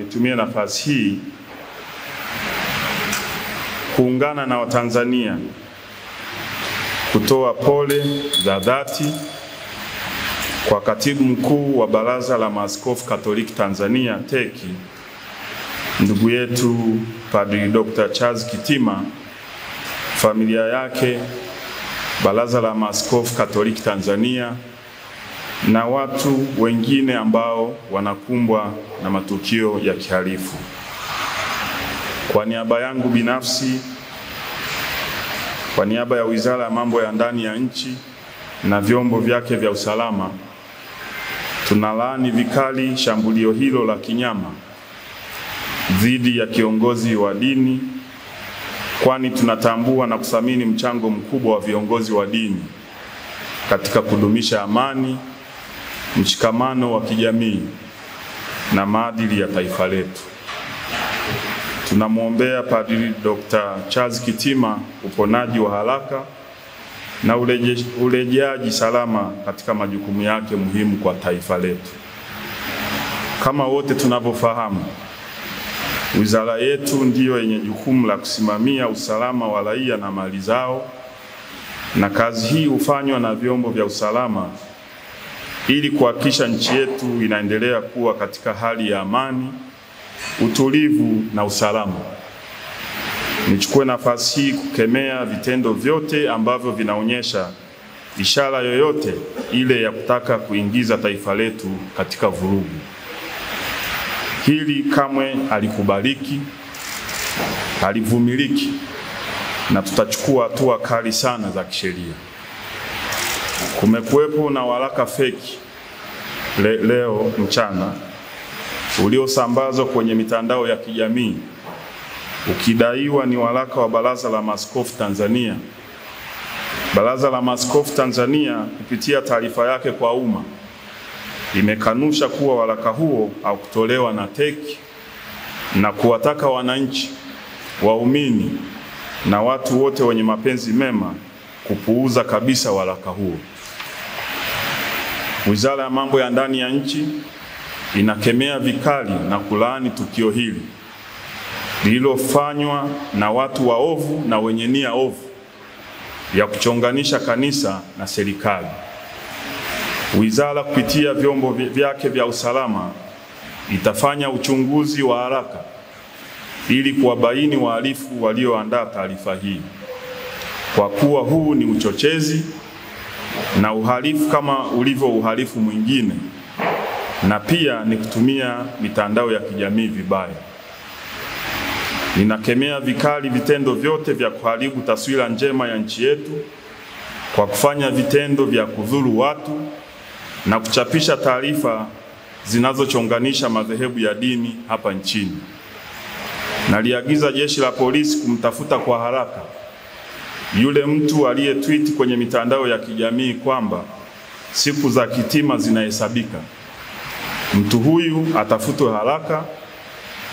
nitumie nafasi hii kuungana na Watanzania kutoa pole za dhati kwa Katibu Mkuu wa Baraza la Maaskofu Katoliki Tanzania TEC, ndugu yetu Padri Dr. Charles Kitima, familia yake, Baraza la Maaskofu Katoliki Tanzania na watu wengine ambao wanakumbwa na matukio ya kihalifu. Kwa niaba yangu binafsi, kwa niaba ya Wizara ya Mambo ya Ndani ya Nchi na vyombo vyake vya usalama, tunalaani vikali shambulio hilo la kinyama dhidi ya kiongozi wa dini, kwani tunatambua na kuthamini mchango mkubwa wa viongozi wa dini katika kudumisha amani, mshikamano wa kijamii na maadili ya taifa letu. Tunamwombea Padri Dr. Charles Kitima uponaji wa haraka na urejeaji salama katika majukumu yake muhimu kwa taifa letu. Kama wote tunavyofahamu, wizara yetu ndiyo yenye jukumu la kusimamia usalama wa raia na mali zao, na kazi hii hufanywa na vyombo vya usalama ili kuhakikisha nchi yetu inaendelea kuwa katika hali ya amani, utulivu na usalama. Nichukue nafasi hii kukemea vitendo vyote ambavyo vinaonyesha ishara yoyote ile ya kutaka kuingiza taifa letu katika vurugu. Hili kamwe halikubaliki, halivumiliki, na tutachukua hatua kali sana za kisheria. Kumekuwepo na waraka feki leo mchana uliosambazwa kwenye mitandao ya kijamii ukidaiwa ni waraka wa Baraza la Maaskofu Tanzania. Baraza la Maaskofu Tanzania kupitia taarifa yake kwa umma imekanusha kuwa waraka huo haukutolewa na TEC na kuwataka wananchi, waumini na watu wote wenye mapenzi mema kupuuza kabisa waraka huo. Wizara ya Mambo ya Ndani ya Nchi inakemea vikali na kulaani tukio hili lililofanywa na watu waovu na wenye nia ovu ya kuchonganisha kanisa na serikali. Wizara kupitia vyombo vyake vya usalama itafanya uchunguzi wa haraka ili kuwabaini wahalifu walioandaa taarifa hii, kwa kuwa huu ni uchochezi na uhalifu kama ulivyo uhalifu mwingine, na pia ni kutumia mitandao ya kijamii vibaya. Ninakemea vikali vitendo vyote vya kuharibu taswira njema ya nchi yetu kwa kufanya vitendo vya kudhuru watu na kuchapisha taarifa zinazochonganisha madhehebu ya dini hapa nchini. Naliagiza Jeshi la Polisi kumtafuta kwa haraka yule mtu aliyetweet kwenye mitandao ya kijamii kwamba siku za Kitima zinahesabika. Mtu huyu atafutwe haraka,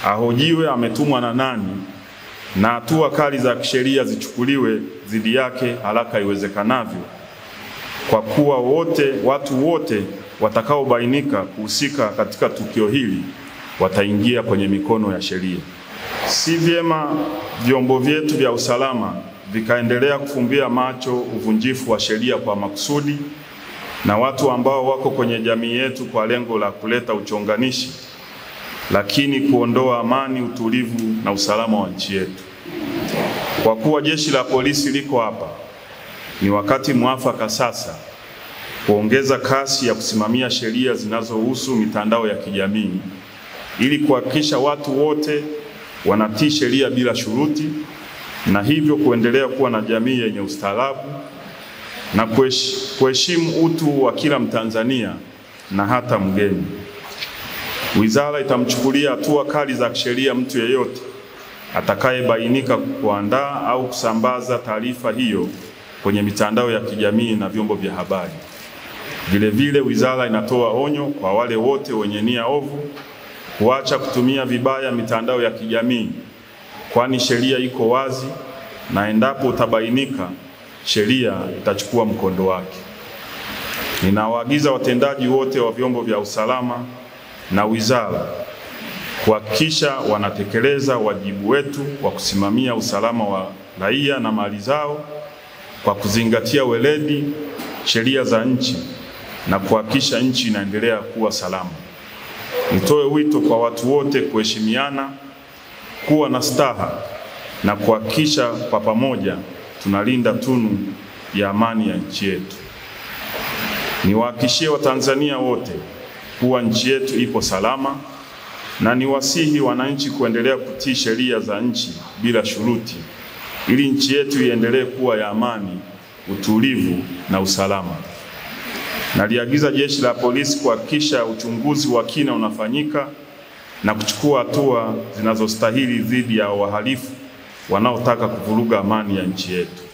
ahojiwe ametumwa na nani, na hatua kali za kisheria zichukuliwe dhidi yake haraka iwezekanavyo, kwa kuwa watu wote watakaobainika kuhusika katika tukio hili wataingia kwenye mikono ya sheria. Si vyema vyombo vyetu vya usalama vikaendelea kufumbia macho uvunjifu wa sheria kwa makusudi na watu ambao wako kwenye jamii yetu kwa lengo la kuleta uchonganishi, lakini kuondoa amani, utulivu na usalama wa nchi yetu. Kwa kuwa Jeshi la Polisi liko hapa, ni wakati mwafaka sasa kuongeza kasi ya kusimamia sheria zinazohusu mitandao ya kijamii ili kuhakikisha watu wote wanatii sheria bila shuruti, na hivyo kuendelea kuwa na jamii yenye ustaarabu na kuheshimu utu wa kila Mtanzania na hata mgeni. Wizara itamchukulia hatua kali za kisheria mtu yeyote atakayebainika kuandaa au kusambaza taarifa hiyo kwenye mitandao ya kijamii na vyombo vya habari. Vilevile, wizara inatoa onyo kwa wale wote wenye nia ovu kuacha kutumia vibaya mitandao ya kijamii, kwani sheria iko wazi na endapo utabainika, sheria itachukua mkondo wake. Ninawaagiza watendaji wote wa vyombo vya usalama na wizara kuhakikisha wanatekeleza wajibu wetu wa kusimamia usalama wa raia na mali zao kwa kuzingatia weledi, sheria za nchi na kuhakikisha nchi inaendelea kuwa salama. Nitoe wito kwa watu wote kuheshimiana, kuwa na staha na kuhakikisha kwa pamoja tunalinda tunu ya amani ya nchi yetu. Niwahakikishie Watanzania wote kuwa nchi yetu ipo salama na niwasihi wananchi kuendelea kutii sheria za nchi bila shuruti ili nchi yetu iendelee kuwa ya amani, utulivu na usalama. Naliagiza Jeshi la Polisi kuhakikisha uchunguzi wa kina unafanyika na kuchukua hatua zinazostahili dhidi ya wahalifu wanaotaka kuvuruga amani ya nchi yetu.